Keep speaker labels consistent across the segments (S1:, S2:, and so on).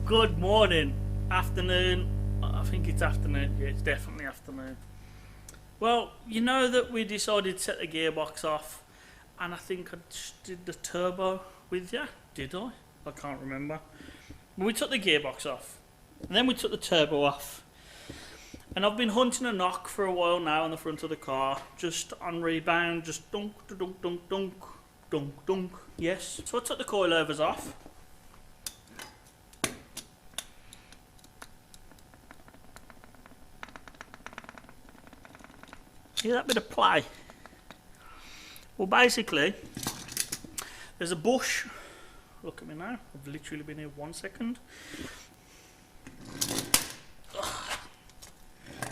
S1: Good morning, afternoon. I think it's afternoon. Yeah, it's definitely afternoon. Well, you know that we decided to set the gearbox off, and I think I just did the turbo with you. Did I? I can't remember. But we took the gearbox off, and then we took the turbo off. And I've been hunting a knock for a while now on the front of the car, just on rebound, just dunk, dunk, dunk, dunk, dunk, dunk. Yes. So I took the coilovers off. Hear that bit of play? Well, basically, there's a bush. Look at me now. I've literally been here 1 second.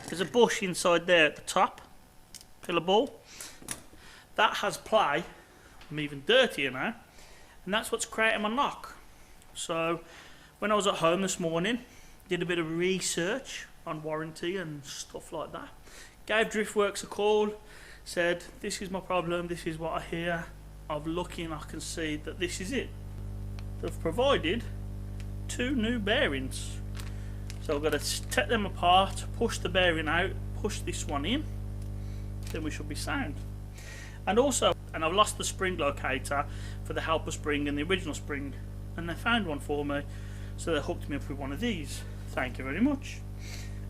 S1: There's a bush inside there at the top. Pillar ball. That has play. I'm even dirtier now. And that's what's creating my knock. So, when I was at home this morning, did a bit of research on warranty and stuff like that. Gave Driftworks a call, said, this is my problem, this is what I hear. I'm looking, I can see that this is it. They've provided 2 new bearings. So I've got to take them apart, push the bearing out, push this one in, then we should be sound. And also, I've lost the spring locator for the helper spring and the original spring, and they found one for me, so they hooked me up with one of these. Thank you very much.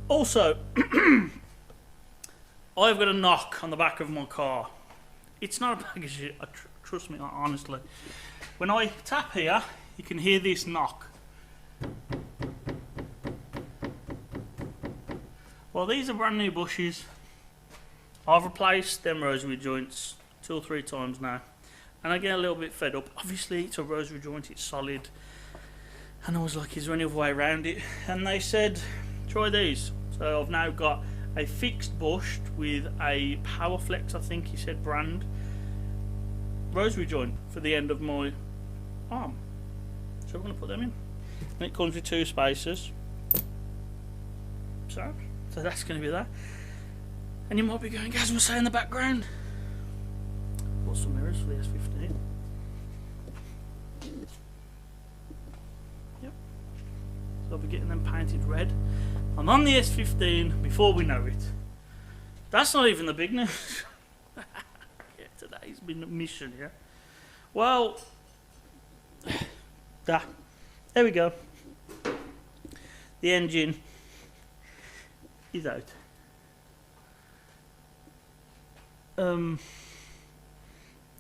S1: Also, I've got a knock on the back of my car. It's not a bag of shit, trust me, honestly. When I tap here, you can hear this knock. Well, these are brand new bushes. I've replaced them rosary joints 2 or 3 times now, and I get a little bit fed up. Obviously, it's a rosary joint, it's solid, and I was like, is there any other way around it? And they said, try these. So I've now got a fixed bush with a Powerflex, I think he said brand, rosary joint for the end of my arm. So I'm going to put them in. And it comes with 2 spacers. So that's going to be that. And you might be going, as we'll say in the background, got some mirrors for the S15. Yep. So I'll be getting them painted red. I'm on the S15 before we know it. That's not even the big news. Yeah, today's been a mission, yeah. Well, there we go. The engine is out.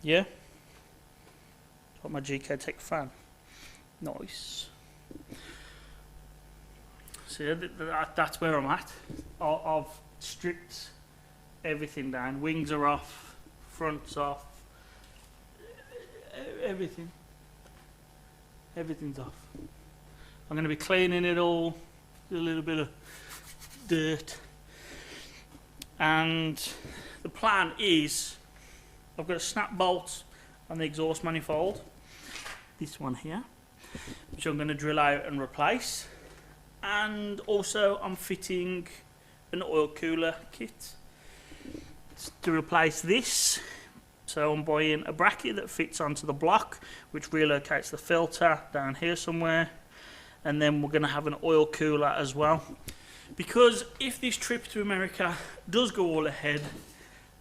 S1: Yeah. Got my GK Tech fan. Nice. So that's where I'm at. I've stripped everything down. Wings are off, front's off, everything. Everything's off. I'm going to be cleaning it all, a little bit of dirt. And the plan is, I've got a snap bolt on the exhaust manifold, this one here, which I'm going to drill out and replace. And also I'm fitting an oil cooler kit to replace this. So I'm buying a bracket that fits onto the block, which relocates the filter down here somewhere. And then we're going to have an oil cooler as well. Because if this trip to America does go all ahead,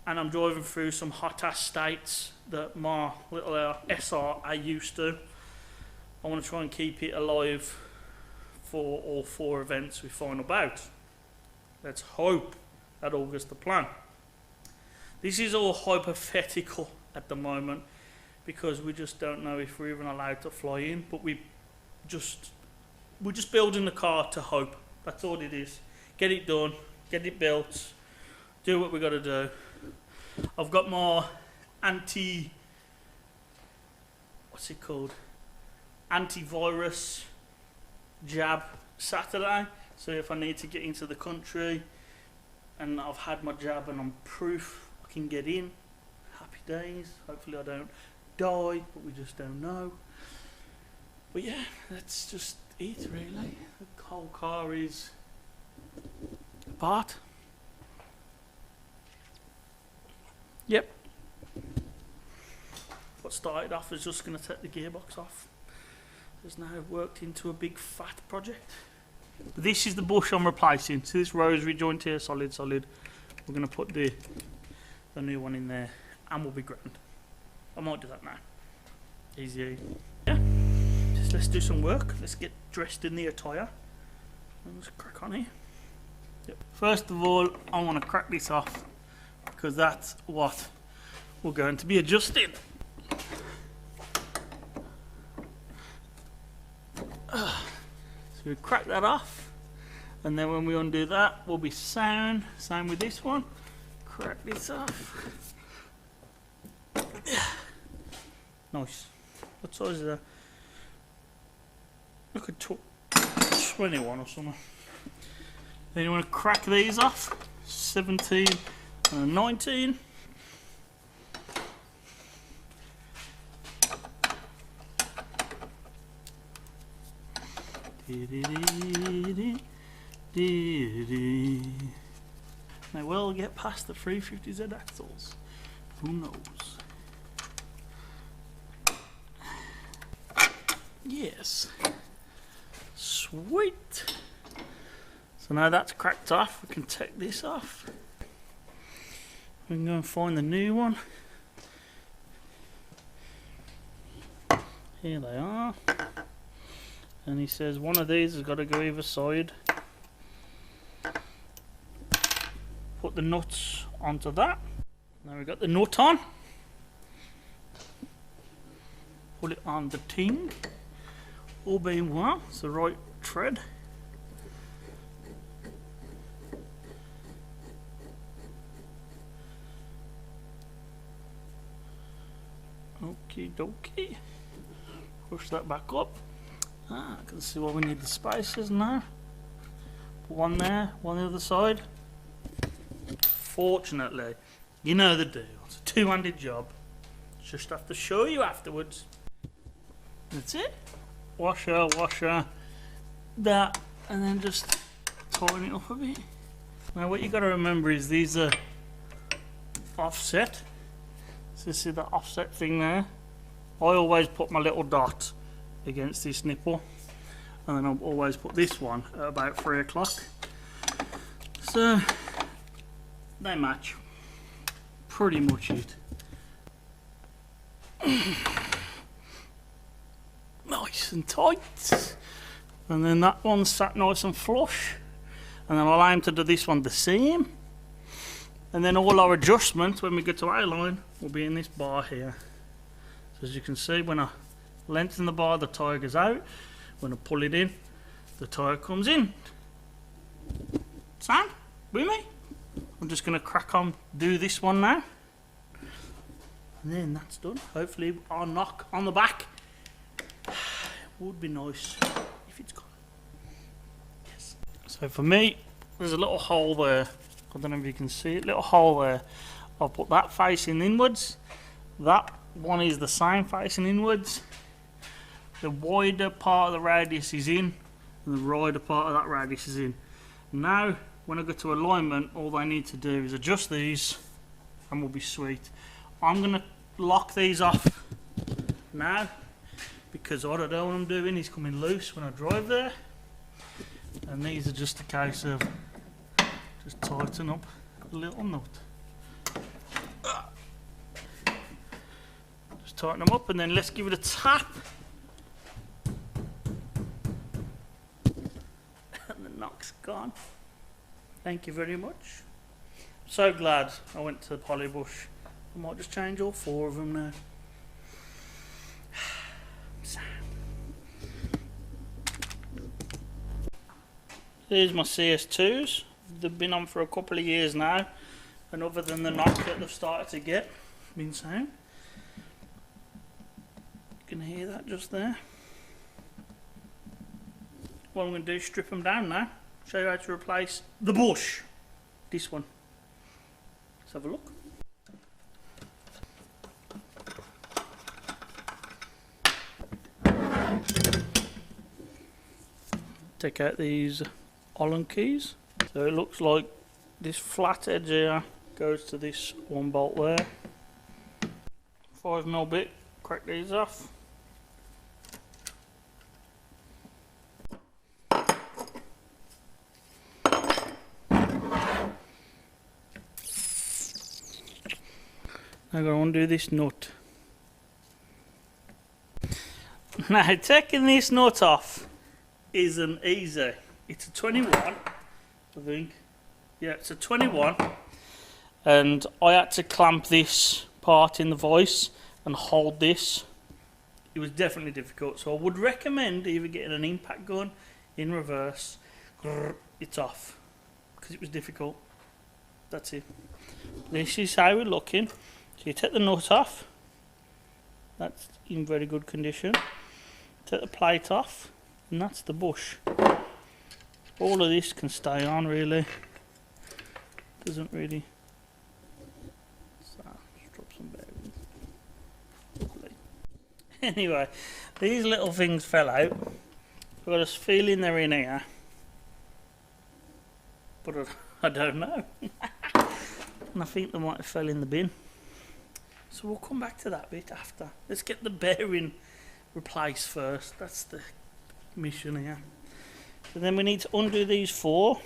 S1: and I'm driving through some hot ass states that my little SR are used to, I want to try and keep it alive for all 4 events we final bout. Let's hope that August the plan. This is all hypothetical at the moment because we just don't know if we're even allowed to fly in, but we're just building the car to hope. That's all it is. Get it done, get it built, do what we got to do. I've got my antivirus jab Saturday, so if I need to get into the country and I've had my jab and I'm proof I can get in, happy days. Hopefully I don't die, but we just don't know. But yeah, that's just it really. The whole car is apart. Yep. What started off as just going to take the gearbox off has now worked into a big fat project. But this is the bush I'm replacing. So this rosary joint here, solid. We're going to put the new one in there, and we'll be grand. I might do that now. Easy. Yeah. Just let's do some work. Let's get dressed in the attire. And let's crack on here. Yep. First of all, I want to crack this off because that's what we're going to be adjusting. So we crack that off, and then when we undo that, we'll be sound. Same with this one. Crack this off. Nice. What size is that? Look at 21 or something. Then you want to crack these off. 17 and a 19. May well get past the 350Z axles. Who knows? Yes. Sweet. So now that's cracked off, we can take this off. We can go and find the new one. Here they are. And he says one of these has got to go either side. Put the nuts onto that. Now we've got the nut on. Put it on the ting. All being well, it's the right tread. Okie dokie. Push that back up. I can see why we need the spacers now. Put one there, one the other side. Fortunately, you know the deal. It's a two-handed job. Just have to show you afterwards. That's it. Washer, that, and then just tighten it up a bit. Now what you got to remember is these are offset. So you see the offset thing there? I always put my little dot against this nipple, and then I'll always put this one at about 3 o'clock. So they match pretty much it. Nice and tight. And then that one's sat nice and flush. And then I'll aim to do this one the same. And then all our adjustments when we get to A-line will be in this bar here. So as you can see, when I lengthen the bar, the tyre goes out. When I pull it in, the tyre comes in. Sound? With me? I'm just going to crack on, do this one now. And then that's done. Hopefully I'll knock on the back. Would be nice if it's gone. Yes. So for me, there's a little hole there. I don't know if you can see it. Little hole there. I'll put that facing inwards. That one is the same facing inwards. The wider part of the radius is in, and the wider part of that radius is in. Now, when I go to alignment, all I need to do is adjust these, and we'll be sweet. I'm going to lock these off now, because what I don't want them doing is coming loose when I drive there. And these are just a case of just tighten up a little nut. Just tighten them up, and then let's give it a tap. And the knock's gone. Thank you very much. So glad I went to the Polybush. I might just change all 4 of them now. Here's my CS2s. They've been on for a couple of years now, and other than the knock that they've started to get, been sound. You can hear that just there. What I'm going to do is strip them down now. Show you how to replace the bush. This one. Let's have a look. Take out these Allen keys. So it looks like this flat edge here goes to this one bolt there. 5mm bit, crack these off. I'm going to undo this nut. Now, taking this nut off isn't easy. It's a 21, I think. Yeah, it's a 21. And I had to clamp this part in the vice and hold this. It was definitely difficult, so I would recommend either getting an impact gun in reverse. It's off because it was difficult. That's it. This is how we're looking. So you take the nut off. That's in very good condition. Take the plate off, and that's the bush. All of this can stay on, really. Doesn't really. So, just drop some bearings. Lovely. Anyway, these little things fell out. I've got a feeling they're in here, but I don't know. And I think they might have fell in the bin. So we'll come back to that bit after. Let's get the bearing replaced first. That's the mission here. So then we need to undo these 4.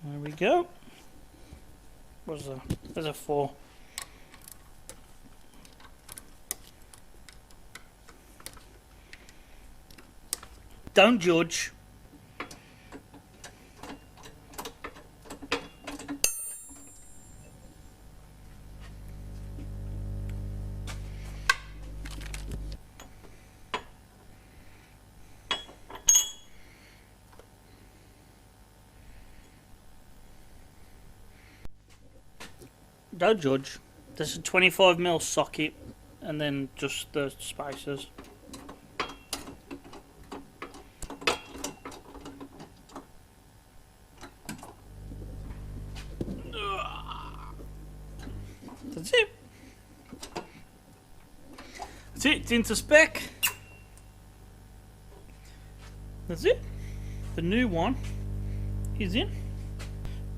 S1: There we go. What's that? There's a 4. Don't judge. Don't judge. There's a 25mm socket and then just the spacers. That's it. That's it. It's into spec. That's it. The new one is in.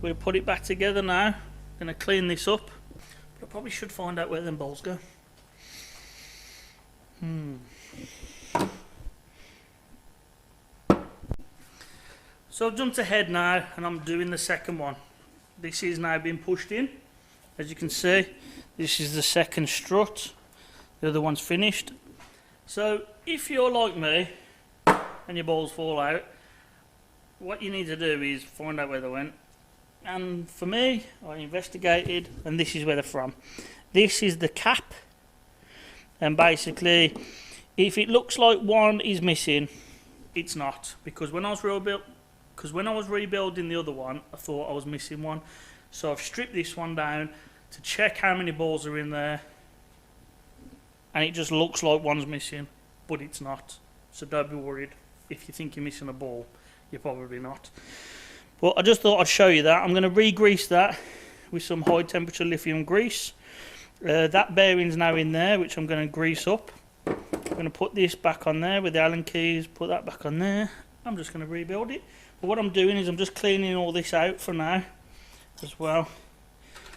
S1: We'll put it back together now. Gonna clean this up, but I probably should find out where them bolts go. So I've jumped ahead now and I'm doing the second one. This is now being pushed in. As you can see, this is the second strut. The other one's finished. So if you're like me and your balls fall out, what you need to do is find out where they went. And for me, I investigated, and this is where they're from. This is the cap, and basically, if it looks like one is missing, it's not. Because when I was rebuilding the other one, I thought I was missing one. So I've stripped this one down to check how many balls are in there, and it just looks like one's missing, but it's not. So don't be worried. If you think you're missing a ball, you're probably not. But I just thought I'd show you that. I'm going to re-grease that with some high temperature lithium grease. That bearing's now in there, which I'm going to grease up. I'm going to put this back on there with the Allen keys, put that back on there. I'm just going to rebuild it. But what I'm doing is I'm just cleaning all this out for now as well.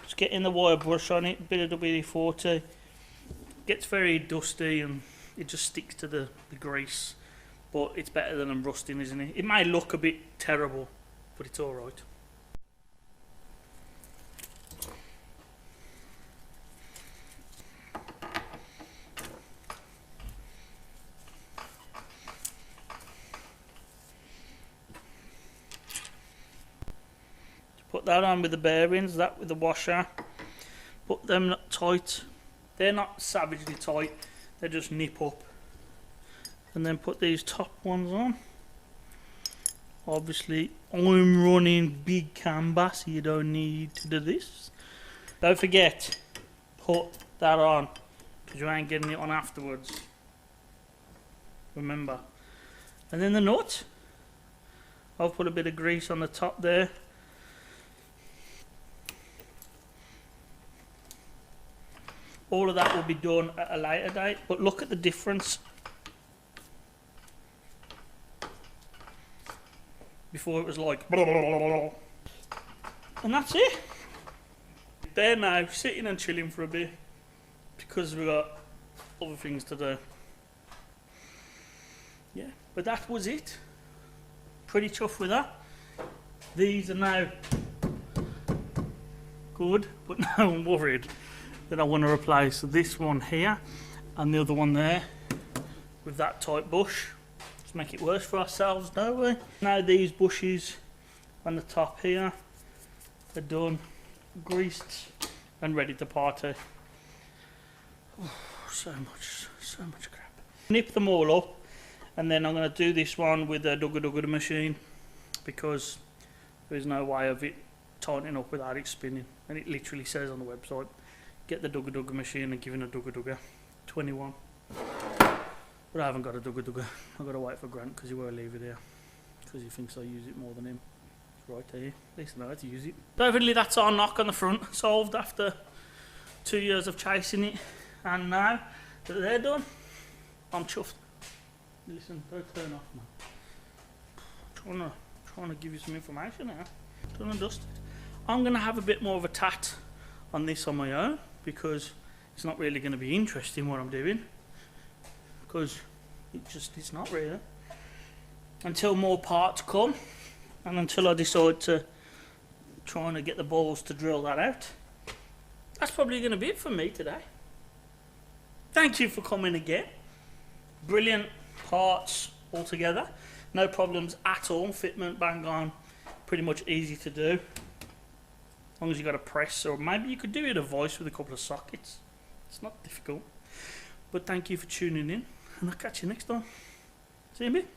S1: Just getting the wire brush on it, a bit of WD-40. It gets very dusty and it just sticks to the grease. But it's better than them rusting, isn't it? It may look a bit terrible, but it's all right. Put that on with the bearings, that with the washer. Put them tight. They're not savagely tight, they just nip up. And then put these top ones on. Obviously, I'm running big camber, so you don't need to do this. Don't forget, put that on, because you ain't getting it on afterwards. Remember. And then the nut. I'll put a bit of grease on the top there. All of that will be done at a later date, but look at the difference. Before it was like, and that's it. They're now sitting and chilling for a bit because we've got other things to do. Yeah, but that was it. Pretty tough with that. These are now good, but now I'm worried that I want to replace this one here and the other one there with that type bush. Let's make it worse for ourselves, don't we? Now these bushes on the top here are done, greased and ready to party. Oh, so much crap. Nip them all up, and then I'm going to do this one with a dugga machine, because there is no way of it tightening up without it spinning. And it literally says on the website, get the dugga machine and give it a dugga 21. But I haven't got a dugga. I've got to wait for Grant because he won't leave it here, because he thinks I use it more than him. It's right here. At least I know how to use it. So evidently that's our knock on the front solved after 2 years of chasing it. And now that they're done, I'm chuffed. Listen, don't turn off, man. Trying to give you some information here. Done and dusted. I'm going to have a bit more of a tat on this on my own, because it's not really going to be interesting what I'm doing, because it's not really, until more parts come and until I decide to try and get the balls to drill that out. That's probably going to be it for me today. Thank you for coming again. Brilliant parts altogether, no problems at all, fitment bang on, pretty much easy to do, as long as you got a press, or maybe you could do it a voice with a couple of sockets. It's not difficult. But thank you for tuning in, and I'll catch you next time. See you in a bit.